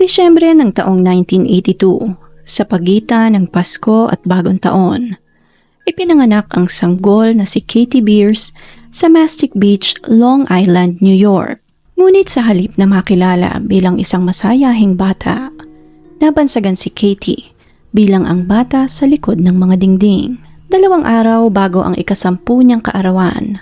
Disyembre ng taong 1982, sa pagitan ng Pasko at Bagong Taon, ipinanganak ang sanggol na si Katie Beers sa Mastic Beach, Long Island, New York. Ngunit sa halip na makilala bilang isang masayahing bata, nabansagan si Katie bilang ang bata sa likod ng mga dingding. 2 araw bago ang ika-10 niyang kaarawan,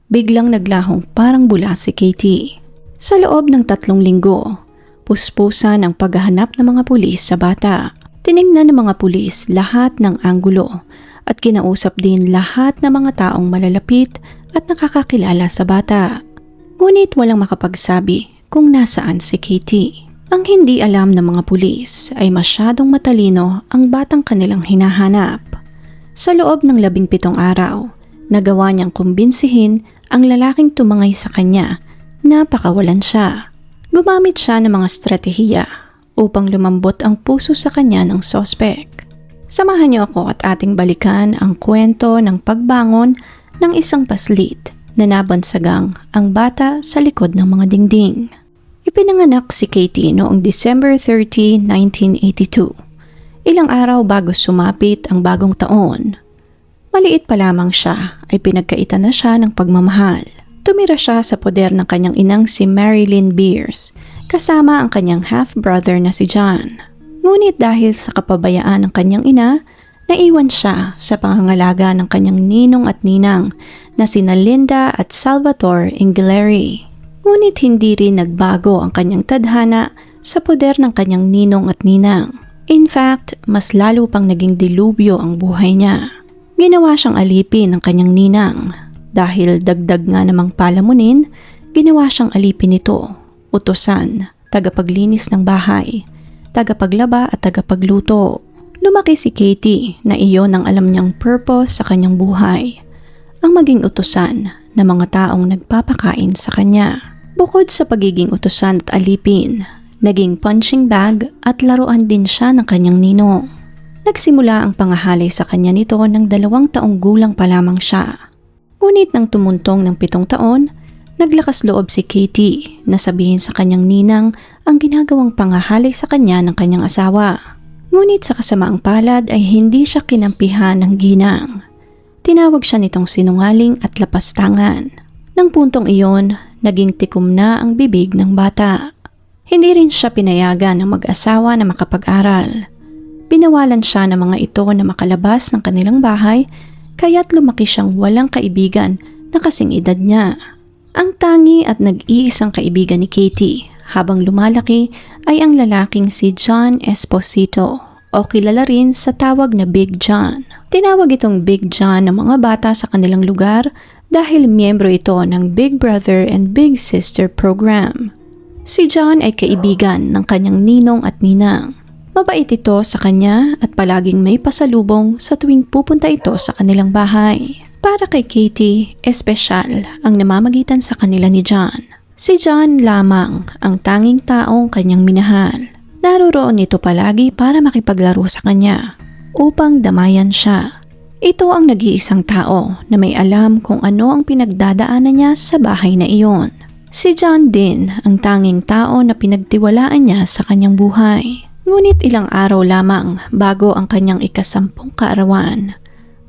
biglang naglahong parang bula si Katie. Sa loob ng 3 linggo, puspusan ang paghahanap ng mga pulis sa bata. Tiningnan ng mga pulis lahat ng anggulo at kinausap din lahat ng mga taong malalapit at nakakakilala sa bata. Ngunit walang makapagsabi kung nasaan si Katie. Ang hindi alam ng mga pulis ay masyadong matalino ang batang kanilang hinahanap. Sa loob ng 17 araw, nagawa niyang kumbinsihin ang lalaking tumangay sa kanya na pakawalan siya. Gumamit siya ng mga estratehiya upang lumambot ang puso sa kanya ng sospek. Samahan niyo ako at ating balikan ang kwento ng pagbangon ng isang paslit na nabansagang ang bata sa likod ng mga dingding. Ipinanganak si Katie noong December 30, 1982. Ilang araw bago sumapit ang bagong taon. Maliit pa lamang siya ay pinagkaitan na siya ng pagmamahal. Tumira siya sa poder ng kanyang inang si Marilyn Beers kasama ang kanyang half-brother na si John. Ngunit dahil sa kapabayaan ng kanyang ina, naiwan siya sa pangangalaga ng kanyang ninong at ninang na sina Linda at Salvatore Ingileri. Ngunit hindi rin nagbago ang kanyang tadhana sa poder ng kanyang ninong at ninang. In fact, mas lalo pang naging dilubyo ang buhay niya. Ginawa siyang alipin ng kanyang ninang. Dahil dagdag nga namang palamunin, ginawa siyang alipin nito, utusan, tagapaglinis ng bahay, tagapaglaba at tagapagluto. Lumaki si Katie na iyon ang alam niyang purpose sa kanyang buhay, ang maging utusan ng mga taong nagpapakain sa kanya. Bukod sa pagiging utusan at alipin, naging punching bag at laruan din siya ng kanyang ninong. Nagsimula ang pangahalay sa kanya nito ng 2 taong gulang pa lamang siya. Ngunit nang tumuntong ng 7 taon, naglakas loob si Katie na sabihin sa kanyang ninang ang ginagawang pangahalay sa kanya ng kanyang asawa. Ngunit sa kasamaang palad ay hindi siya kinampihan ng ginang. Tinawag siya nitong sinungaling at lapastangan. Nang puntong iyon, naging tikom na ang bibig ng bata. Hindi rin siya pinayagan ng mag-asawa na makapag-aral. Binawalan siya ng mga ito na makalabas ng kanilang bahay, kaya't lumaki siyang walang kaibigan na kasing edad niya. Ang tangi at nag-iisang kaibigan ni Katie habang lumalaki ay ang lalaking si John Esposito o kilala rin sa tawag na Big John. Tinawag itong Big John ng mga bata sa kanilang lugar dahil miyembro ito ng Big Brother and Big Sister program. Si John ay kaibigan ng kanyang ninong at ninang. Mabait ito sa kanya at palaging may pasalubong sa tuwing pupunta ito sa kanilang bahay. Para kay Katie, espesyal ang namamagitan sa kanila ni John. Si John lamang ang tanging taong kanyang minahal. Naroroon ito palagi para makipaglaro sa kanya, upang damayan siya. Ito ang nag-iisang tao na may alam kung ano ang pinagdadaanan niya sa bahay na iyon. Si John din ang tanging tao na pinagtiwalaan niya sa kanyang buhay. Ngunit ilang araw lamang bago ang kanyang ika-10 kaarawan,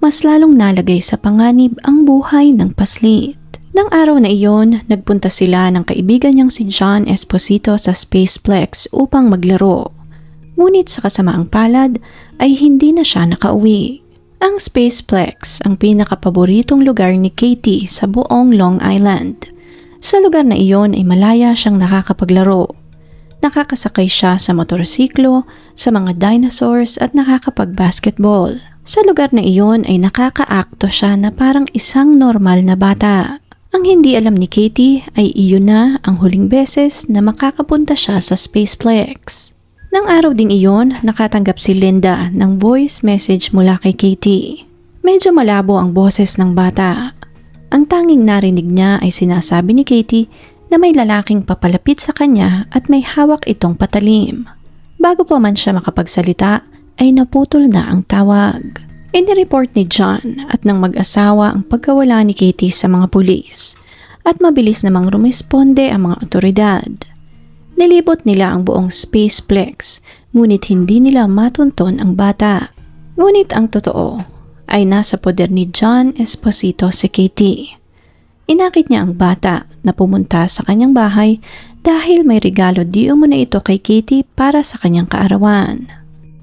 mas lalong nalagay sa panganib ang buhay ng paslit. Nang araw na iyon, nagpunta sila ng kaibigan niyang si John Esposito sa Spaceplex upang maglaro. Ngunit sa kasamaang palad ay hindi na siya nakauwi. Ang Spaceplex ang pinakapaboritong lugar ni Katie sa buong Long Island. Sa lugar na iyon ay malaya siyang nakakapaglaro. Nakakasakay siya sa motorsiklo, sa mga dinosaurs at nakakapag-basketball. Sa lugar na iyon ay nakakaakto siya na parang isang normal na bata. Ang hindi alam ni Katie ay iyon na ang huling beses na makakapunta siya sa Spaceplex. Nang araw ding iyon, nakatanggap si Linda ng voice message mula kay Katie. Medyo malabo ang boses ng bata. Ang tanging narinig niya ay sinasabi ni Katie na may lalaking papalapit sa kanya at may hawak itong patalim. Bago pa man siya makapagsalita, ay naputol na ang tawag. Inireport ni John at ng mag-asawa ang pagkawala ni Katie sa mga pulis at mabilis namang rumisponde ang mga otoridad. Nilibot nila ang buong Spaceplex, ngunit hindi nila matunton ang bata. Ngunit ang totoo ay nasa poder ni John Esposito si Katie. Inakit niya ang bata na pumunta sa kanyang bahay dahil may regalo di umano ito kay Katie para sa kanyang kaarawan.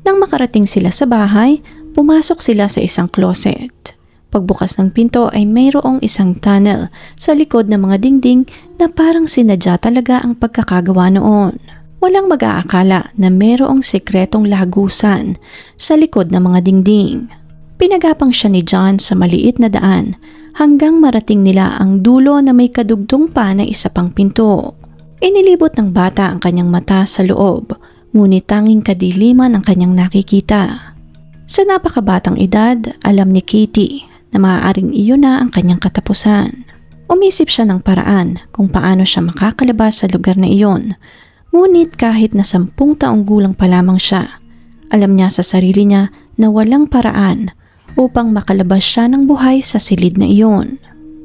Nang makarating sila sa bahay, pumasok sila sa isang closet. Pagbukas ng pinto ay mayroong isang tunnel sa likod ng mga dingding na parang sinadya talaga ang pagkakagawa noon. Walang mag-aakala na mayroong sekretong lagusan sa likod ng mga dingding. Pinagapang siya ni John sa maliit na daan hanggang marating nila ang dulo na may kadugtong pa na isa pang pinto. Inilibot ng bata ang kanyang mata sa loob, ngunit tanging kadiliman ang kanyang nakikita. Sa napakabatang edad, alam ni Katie na maaaring iyon na ang kanyang katapusan. Umisip siya ng paraan kung paano siya makakalabas sa lugar na iyon. Ngunit kahit na 10 taong gulang pa lamang siya, alam niya sa sarili niya na walang paraan upang makalabas siya ng buhay sa silid na iyon.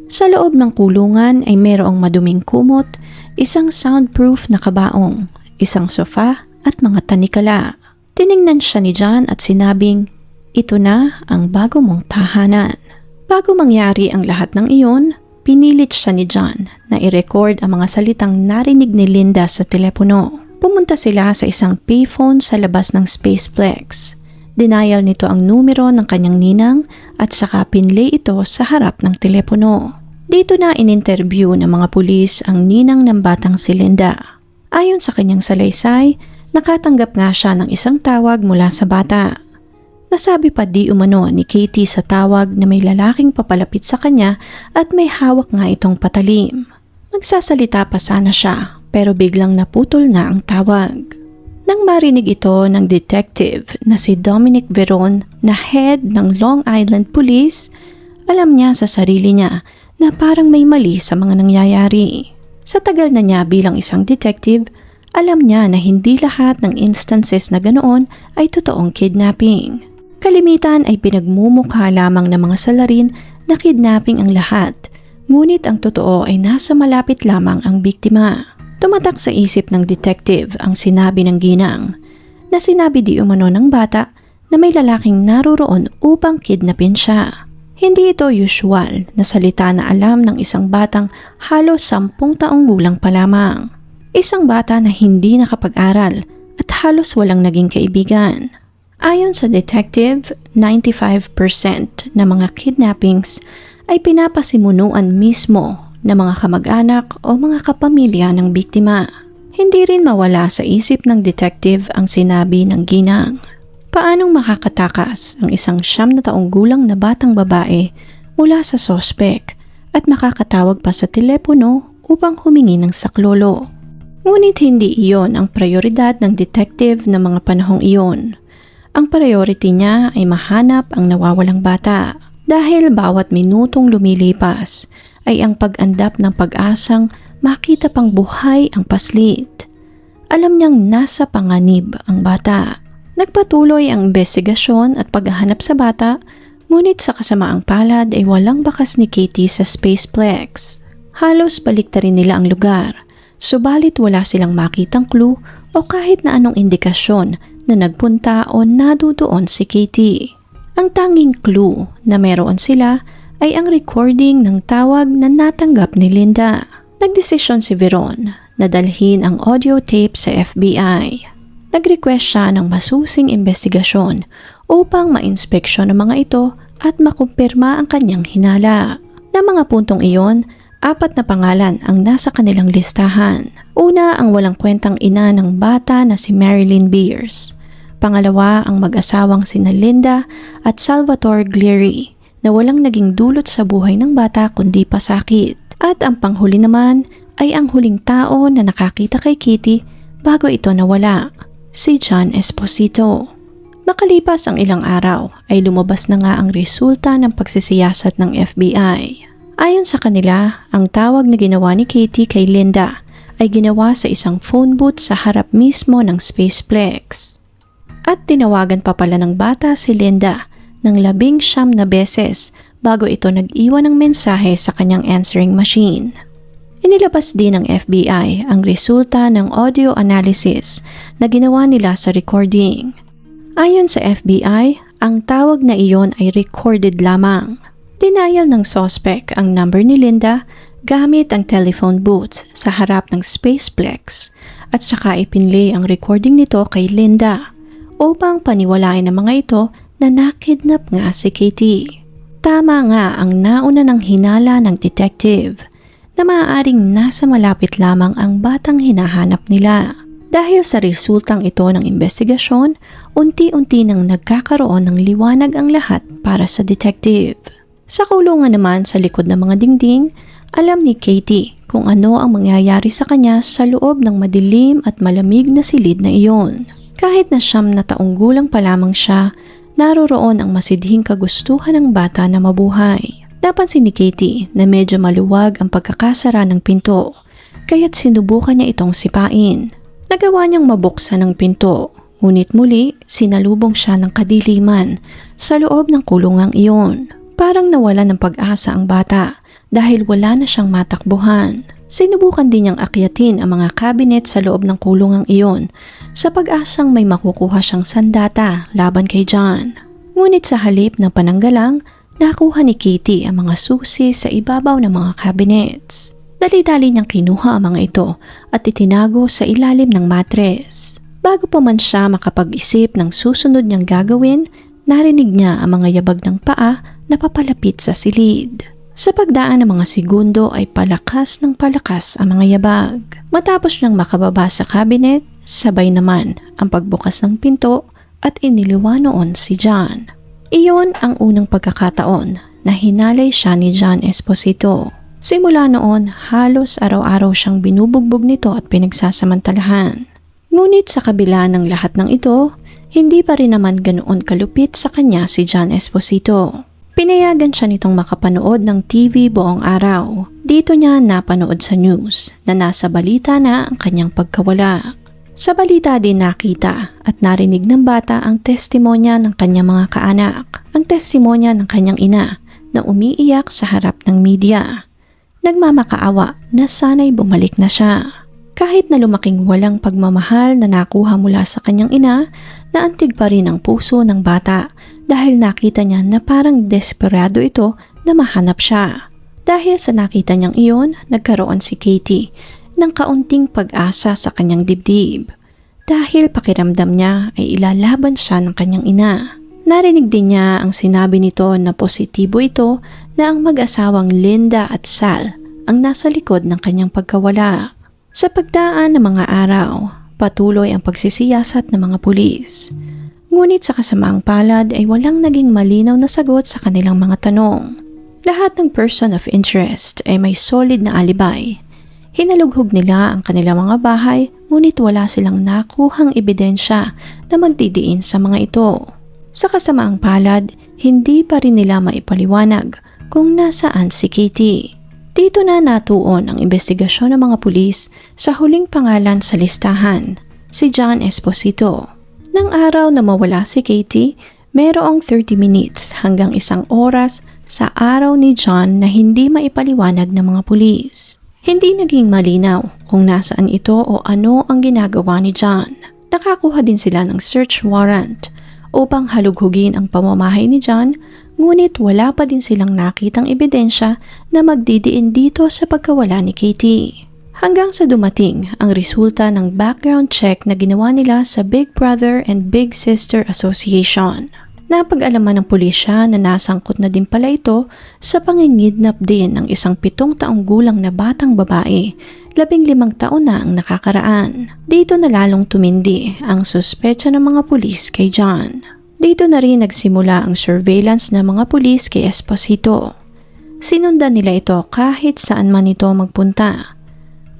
Sa loob ng kulungan ay mayroong maduming kumot, isang soundproof na kabaong, isang sofa at mga tanikala. Tiningnan siya ni John at sinabing, "Ito na ang bago mong tahanan." Bago mangyari ang lahat ng iyon, pinilit siya ni John na i-record ang mga salitang narinig ni Linda sa telepono. Pumunta sila sa isang payphone sa labas ng Spaceplex. Denial nito ang numero ng kanyang ninang at saka pinlay ito sa harap ng telepono. Dito na in-interview ng mga pulis ang ninang ng batang si Linda. Ayon sa kanyang salaysay, nakatanggap nga siya ng isang tawag mula sa bata. Nasabi pa di umano ni Katie sa tawag na may lalaking papalapit sa kanya at may hawak nga itong patalim. Magsasalita pa sana siya pero biglang naputol na ang tawag. Nang marinig ito ng detective na si Dominic Veron na head ng Long Island Police, alam niya sa sarili niya na parang may mali sa mga nangyayari. Sa tagal na niya bilang isang detective, alam niya na hindi lahat ng instances na ganoon ay totoong kidnapping. Kalimitan ay pinagmumukha lamang ng mga salarin na kidnapping ang lahat, ngunit ang totoo ay nasa malapit lamang ang biktima. Tumatak sa isip ng detective ang sinabi ng ginang, na sinabi di umano ng bata na may lalaking naroroon upang kidnapin siya. Hindi ito usual na salita na alam ng isang batang halos 10 taong gulang pa lamang. Isang bata na hindi nakapag-aral at halos walang naging kaibigan. Ayon sa detective, 95% ng mga kidnappings ay pinapasimunuan mismo ng mga kamag-anak o mga kapamilya ng biktima. Hindi rin mawala sa isip ng detective ang sinabi ng ginang. Paanong makakatakas ang isang 9 taong gulang na batang babae mula sa sospek at makakatawag pa sa telepono upang humingi ng saklolo? Ngunit hindi iyon ang prioridad ng detective na mga panahong iyon. Ang priority niya ay mahanap ang nawawalang bata dahil bawat minutong lumilipas ay ang pag-andap ng pag-asang makita pang buhay ang paslit. Alam niyang nasa panganib ang bata. Nagpatuloy ang investigasyon at paghahanap sa bata, ngunit sa kasamaang palad ay walang bakas ni Katie sa Spaceplex. Halos baliktarin nila ang lugar, subalit wala silang makitang clue o kahit na anong indikasyon na nagpunta o nadudoon si Katie. Ang tanging clue na meron sila ay ang recording ng tawag na natanggap ni Linda. Nagdesisyon si Veron na dalhin ang audio tape sa FBI. Nag-request siya ng masusing investigasyon upang ma-inspeksyon ang mga ito at makumpirma ang kanyang hinala. Na mga puntong iyon, 4 na pangalan ang nasa kanilang listahan. Una, ang walang kwentang ina ng bata na si Marilyn Beers. Pangalawa, ang mag-asawang sina Linda at Salvatore Glieri na walang naging dulot sa buhay ng bata kundi pasakit. At ang panghuli naman ay ang huling tao na nakakita kay Katie bago ito nawala, si John Esposito. Makalipas ang ilang araw ay lumabas na nga ang resulta ng pagsisiyasat ng FBI. Ayon sa kanila, ang tawag na ginawa ni Katie kay Linda ay ginawa sa isang phone booth sa harap mismo ng Spaceplex. At tinawagan pa pala ng bata si Linda ng 19 na beses bago ito nag-iwan ng mensahe sa kanyang answering machine. Inilabas din ng FBI ang resulta ng audio analysis na ginawa nila sa recording. Ayon sa FBI, ang tawag na iyon ay recorded lamang. Denial ng suspect ang number ni Linda gamit ang telephone booth sa harap ng Spaceplex at saka ipinlay ang recording nito kay Linda upang paniwalain ng mga ito na nakidnap nga si Katie. Tama nga ang nauna ng hinala ng detective na maaaring nasa malapit lamang ang batang hinahanap nila. Dahil sa resultang ito ng investigasyon, unti-unti nang nagkakaroon ng liwanag ang lahat para sa detective. Sa kulungan naman sa likod ng mga dingding, alam ni Katie kung ano ang mangyayari sa kanya sa loob ng madilim at malamig na silid na iyon. Kahit na 9 na taong gulang pa lamang siya, naroroon ang masidhing kagustuhan ng bata na mabuhay. Napansin ni Katie na medyo maluwag ang pagkakasara ng pinto, kaya't sinubukan niya itong sipain. Nagawa niyang mabuksan ang pinto, ngunit muli sinalubong siya ng kadiliman sa loob ng kulungang iyon. Parang nawala ng pag-asa ang bata dahil wala na siyang matakbuhan. Sinubukan din niyang akyatin ang mga cabinet sa loob ng kulungang iyon sa pag-asang may makukuha siyang sandata laban kay John. Ngunit sa halip na pananggalang, nakuha ni Katie ang mga susi sa ibabaw ng mga cabinets. Dali-dali niyang kinuha ang mga ito at itinago sa ilalim ng matres. Bago pa man siya makapag-isip ng susunod niyang gagawin, narinig niya ang mga yabag ng paa na papalapit sa silid. Sa pagdaan ng mga segundo ay palakas ng palakas ang mga yabag. Matapos niyang makababa sa cabinet, sabay naman ang pagbukas ng pinto at iniliwa noon si John. Iyon ang unang pagkakataon na hinalay siya ni John Esposito. Simula noon, halos araw-araw siyang binubugbog nito at pinagsasamantalahan. Ngunit sa kabila ng lahat ng ito, hindi pa rin naman ganoon kalupit sa kanya si John Esposito. Pinayagan siya nitong makapanood ng TV buong araw. Dito niya napanood sa news na nasa balita na ang kanyang pagkawala. Sa balita din nakita at narinig ng bata ang testimonya ng kanyang mga kaanak. Ang testimonya ng kanyang ina na umiiyak sa harap ng media. Nagmamakaawa na sana'y bumalik na siya. Kahit na lumaking walang pagmamahal na nakuha mula sa kanyang ina, naantig pa rin ang puso ng bata dahil nakita niya na parang desperado ito na mahanap siya. Dahil sa nakita niyang iyon, nagkaroon si Katie ng kaunting pag-asa sa kanyang dibdib. Dahil pakiramdam niya ay ilalaban siya ng kanyang ina. Narinig din niya ang sinabi nito na positibo ito na ang mag-asawang Linda at Sal ang nasa likod ng kanyang pagkawala. Sa pagdaan ng mga araw, patuloy ang pagsisiyasat ng mga pulis. Ngunit sa kasamaang palad ay walang naging malinaw na sagot sa kanilang mga tanong. Lahat ng person of interest ay may solid na alibay. Hinalughog nila ang kanilang mga bahay, ngunit wala silang nakuhang ebidensya na magdidiin sa mga ito. Sa kasamaang palad, hindi pa rin nila maipaliwanag kung nasaan si Katie. Dito na natuon ang investigasyon ng mga pulis sa huling pangalan sa listahan, si John Esposito. Nang araw na mawala si Katie, mayroong 30 minutes hanggang 1 oras sa araw ni John na hindi maipaliwanag ng mga pulis. Hindi naging malinaw kung nasaan ito o ano ang ginagawa ni John. Nakakuha din sila ng search warrant upang halughugin ang pamamahay ni John, ngunit wala pa din silang nakitang ebidensya na magdidiin dito sa pagkawala ni Katie. Hanggang sa dumating ang resulta ng background check na ginawa nila sa Big Brother and Big Sister Association. Napag-alaman ng pulisya na nasangkot na din pala ito sa pangingidnap din ng isang 7 taong gulang na batang babae, 15 taon na ang nakakaraan. Dito na lalong tumindi ang suspecha ng mga pulis kay John. Dito na rin nagsimula ang surveillance ng mga pulis kay Esposito. Sinundan nila ito kahit saan man ito magpunta.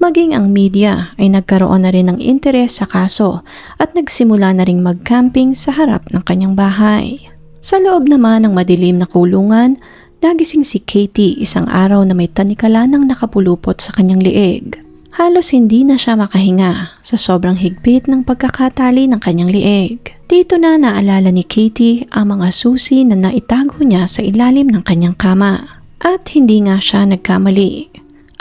Maging ang media ay nagkaroon na rin ng interes sa kaso at nagsimula na ring mag-camping sa harap ng kanyang bahay. Sa loob naman ng madilim na kulungan, nagising si Katie isang araw na may tanikalanang nakapulupot sa kanyang liig. Halos hindi na siya makahinga sa sobrang higpit ng pagkakatali ng kanyang liig. Dito na naalala ni Katie ang mga susi na naitago niya sa ilalim ng kanyang kama. At hindi nga siya nagkamali.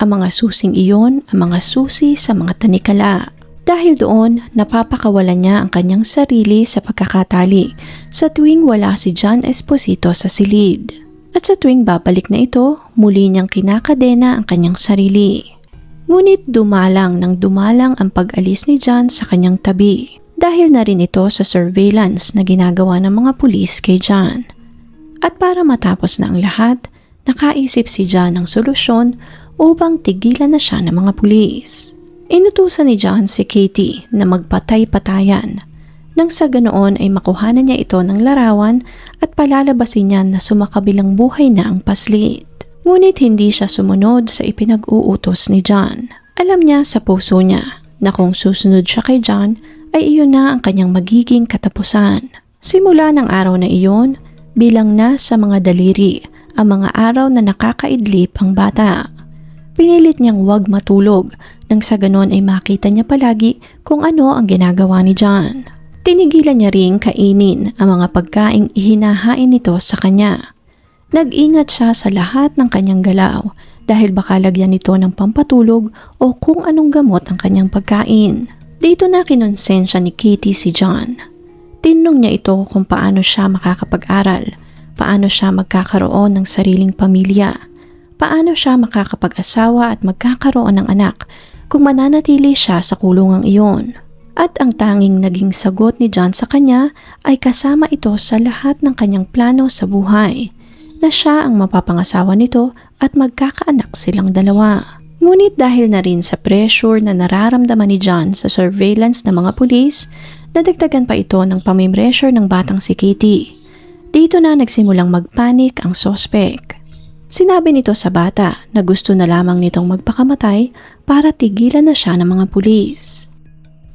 Ang mga susing iyon ang mga susi sa mga tanikala. Dahil doon, napapakawalan niya ang kanyang sarili sa pagkakatali sa tuwing wala si John Esposito sa silid. At sa tuwing babalik na ito, muli niyang kinakadena ang kanyang sarili. Ngunit dumalang ang pag-alis ni John sa kanyang tabi dahil na rin ito sa surveillance na ginagawa ng mga pulis kay John. At para matapos na ang lahat, nakaisip si John ng solusyon upang tigilan na siya ng mga pulis. Inutusan ni John si Katie na magpatay-patayan nang sa ganoon ay makuhanan niya ito ng larawan at palalabasin niya na sumakabilang buhay na ang paslit. Ngunit hindi siya sumunod sa ipinag-uutos ni John. Alam niya sa puso niya na kung susunod siya kay John ay iyon na ang kanyang magiging katapusan. Simula ng araw na iyon, bilang na sa mga daliri ang mga araw na nakakaidlip ang bata. Pinilit niyang huwag matulog nang sa ganon ay makita niya palagi kung ano ang ginagawa ni John. Tinigilan niya ring kainin ang mga pagkaing ihinahain nito sa kanya. Nag-ingat siya sa lahat ng kanyang galaw dahil baka lagyan nito ng pampatulog o kung anong gamot ang kanyang pagkain. Dito na kinonsensya ni Katie si John. Tinanong niya ito kung paano siya makakapag-aral, paano siya magkakaroon ng sariling pamilya, paano siya makakapag-asawa at magkakaroon ng anak kung mananatili siya sa kulungang iyon. At ang tanging naging sagot ni John sa kanya ay kasama ito sa lahat ng kanyang plano sa buhay, na siya ang mapapangasawa nito at magkakaanak silang dalawa. Ngunit dahil na rin sa pressure na nararamdaman ni John sa surveillance ng mga pulis, nadagdagan pa ito ng pamimressure ng batang si Katie. Dito na nagsimulang magpanik ang sospek. Sinabi nito sa bata na gusto na lamang nitong magpakamatay para tigilan na siya ng mga pulis.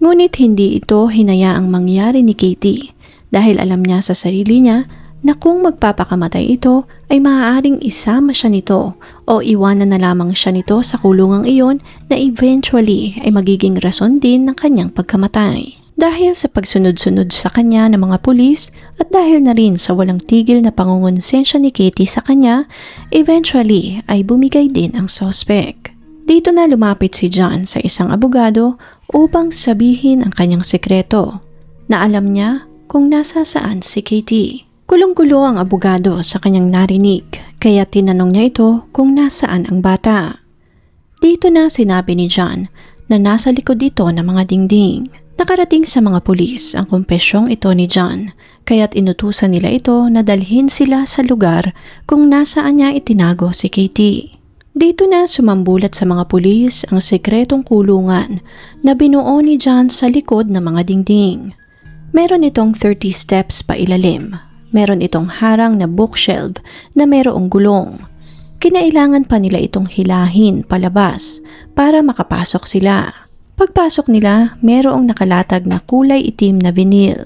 Ngunit hindi ito hinayaang mangyari ni Katie dahil alam niya sa sarili niya na kung magpapakamatay ito ay maaaring isama siya nito o iwanan na lamang siya nito sa kulungang iyon na eventually ay magiging rason din ng kanyang pagkamatay. Dahil sa pagsunod-sunod sa kanya ng mga pulis at dahil na rin sa walang tigil na pangungonsensya ni Katie sa kanya, eventually ay bumigay din ang suspect. Dito na lumapit si John sa isang abogado upang sabihin ang kanyang sekreto na alam niya kung nasa saan si Katie. Kulong-kulo ang abogado sa kanyang narinig kaya tinanong niya ito kung nasaan ang bata. Dito na sinabi ni John na nasa likod ito ng mga dingding. Nakarating sa mga pulis ang kumpesyong ito ni John kaya't inutusan nila ito na dalhin sila sa lugar kung nasaan niya itinago si Katie. Dito na sumambulat sa mga pulis ang sekretong kulungan na binuo ni John sa likod ng mga dingding. Meron itong 30 steps pa ilalim. Meron itong harang na bookshelf na merong gulong. Kinailangan pa nila itong hilahin palabas para makapasok sila. Pagpasok nila, merong nakalatag na kulay itim na vinyl.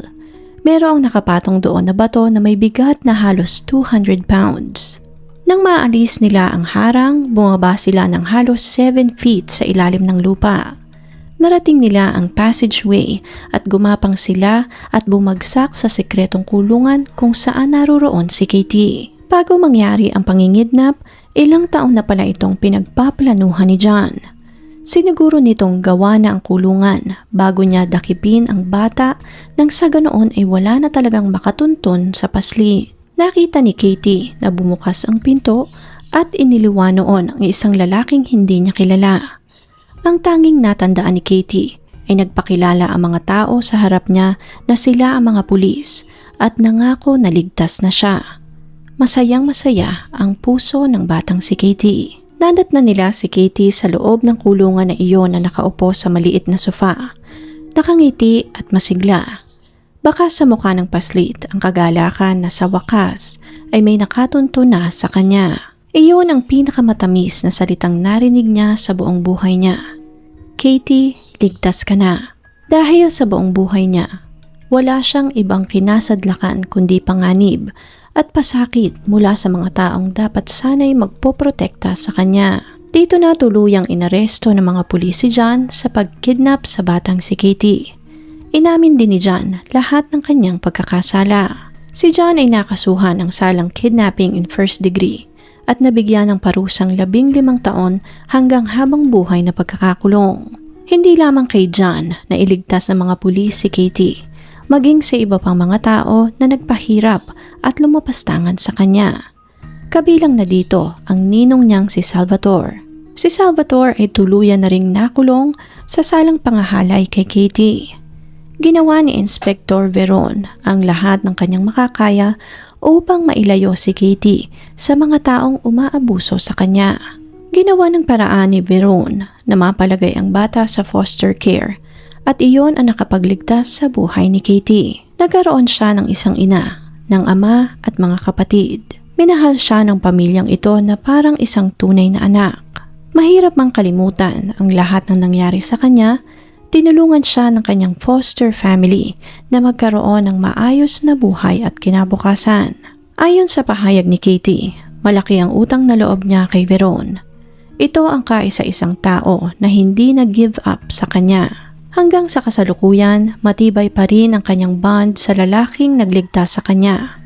Merong nakapatong doon na bato na may bigat na halos 200 pounds. Nang maalis nila ang harang, bumaba sila ng halos 7 feet sa ilalim ng lupa. Narating nila ang passageway at gumapang sila at bumagsak sa sekretong kulungan kung saan naroroon si Katie. Bago mangyari ang pangingidnap, ilang taon na pala itong pinagpaplanuhan ni John. Siniguro nitong gawa na ang kulungan bago niya dakipin ang bata nang sa ganoon ay wala na talagang makatuntun sa pasli. Nakita ni Katie na bumukas ang pinto at iniliwan noon ang isang lalaking hindi niya kilala. Ang tanging natandaan ni Katie ay nagpakilala ang mga tao sa harap niya na sila ang mga pulis at nangako na ligtas na siya. Masayang-masaya ang puso ng batang si Katie. Nadat na nila si Katie sa loob ng kulungan na iyon na nakaupo sa maliit na sofa. Nakangiti at masigla. Baka sa mukha ng paslit ang kagalakan na sa wakas ay may nakatunto na sa kanya. Iyon ang pinakamatamis na salitang narinig niya sa buong buhay niya. Katie, ligtas ka na. Dahil sa buong buhay niya, wala siyang ibang kinasadlakan kundi panganib at pasakit mula sa mga taong dapat sana'y magpoprotekta sa kanya. Dito na tuluyang inaresto ng mga pulis si John sa pagkidnap sa batang si Katie. Inamin din ni John lahat ng kanyang pagkakasala. Si John ay nakasuhan ng salang kidnapping in first degree at nabigyan ng parusang 15 taon hanggang habang buhay na pagkakakulong. Hindi lamang kay John na iligtas ng mga pulis si Katie, maging sa iba pang mga tao na nagpahirap at lumapastangan sa kanya. Kabilang na dito ang ninong niyang si Salvatore. Si Salvatore ay tuluyan na ring nakulong sa salang pangahalay kay Katie. Ginawa ni Inspector Veron ang lahat ng kanyang makakaya upang mailayo si Katie sa mga taong umaabuso sa kanya. Ginawa ng paraan ni Veron na mapalagay ang bata sa foster care at iyon ang nakapagligtas sa buhay ni Katie. Nagkaroon siya ng isang ina, ng ama at mga kapatid. Minahal siya ng pamilyang ito na parang isang tunay na anak. Mahirap mang kalimutan ang lahat ng nangyari sa kanya. Tinulungan siya ng kanyang foster family na magkaroon ng maayos na buhay at kinabukasan. Ayon sa pahayag ni Katie, malaki ang utang na loob niya kay Veron. Ito ang kaisa-isang tao na hindi nag-give up sa kanya. Hanggang sa kasalukuyan, matibay pa rin ang kanyang bond sa lalaking nagligtas sa kanya.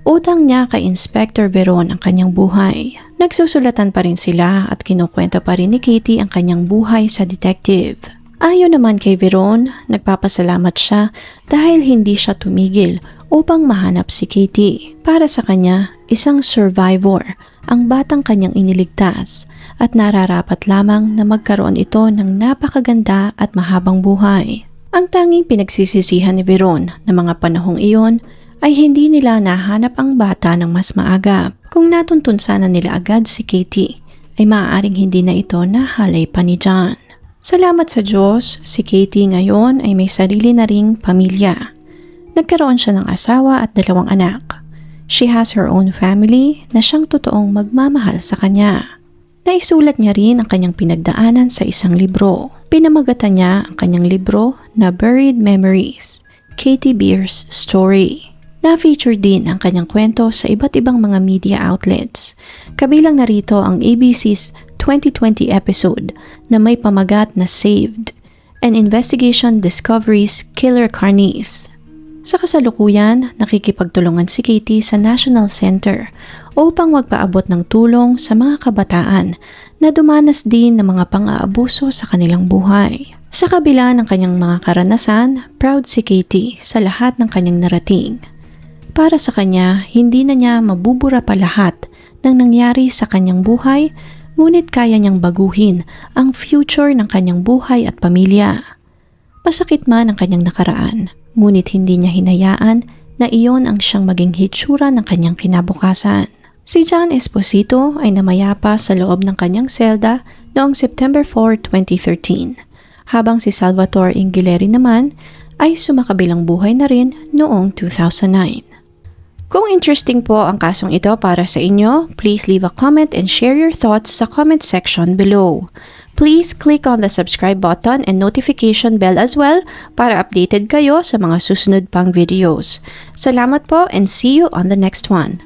Utang niya kay Inspector Veron ang kanyang buhay. Nagsusulatan pa rin sila at kinukwento pa rin ni Katie ang kanyang buhay sa detective. Ayon naman kay Veron, nagpapasalamat siya dahil hindi siya tumigil upang mahanap si Katie. Para sa kanya, isang survivor ang batang kanyang iniligtas at nararapat lamang na magkaroon ito ng napakaganda at mahabang buhay. Ang tanging pinagsisisihan ni Veron na mga panahong iyon ay hindi nila nahanap ang bata ng mas maagap. Kung natuntun sana nila agad si Katie, ay maaaring hindi na ito nahalay pa ni John. Salamat sa Diyos, si Katie ngayon ay may sarili na ring pamilya. Nagkaroon siya ng asawa at 2 anak. She has her own family na siyang totoong magmamahal sa kanya. Naisulat niya rin ang kanyang pinagdaanan sa isang libro. Pinamagatan niya ang kanyang libro na Buried Memories, Katie Beers' Story. Na-feature din ang kanyang kwento sa iba't ibang mga media outlets. Kabilang narito ang ABC's 2020 episode na may pamagat na Saved, an investigation discoveries killer carnies. Sa kasalukuyan, nakikipagtulungan si Katie sa National Center upang magpaabot ng tulong sa mga kabataan na dumanas din ng mga pang-aabuso sa kanilang buhay. Sa kabila ng kanyang mga karanasan, proud si Katie sa lahat ng kanyang narating. Para sa kanya, hindi na niya mabubura pa lahat ng nangyari sa kanyang buhay, ngunit kaya niyang baguhin ang future ng kanyang buhay at pamilya. Masakit man ang kanyang nakaraan, ngunit hindi niya hinayaan na iyon ang siyang maging hitsura ng kanyang kinabukasan. Si John Esposito ay namayapa sa loob ng kanyang selda noong September 4, 2013, habang si Salvatore Inghileri naman ay sumakabilang buhay na rin noong 2009. Kung interesting po ang kasong ito para sa inyo, please leave a comment and share your thoughts sa comment section below. Please click on the subscribe button and notification bell as well para updated kayo sa mga susunod pang videos. Salamat po and see you on the next one.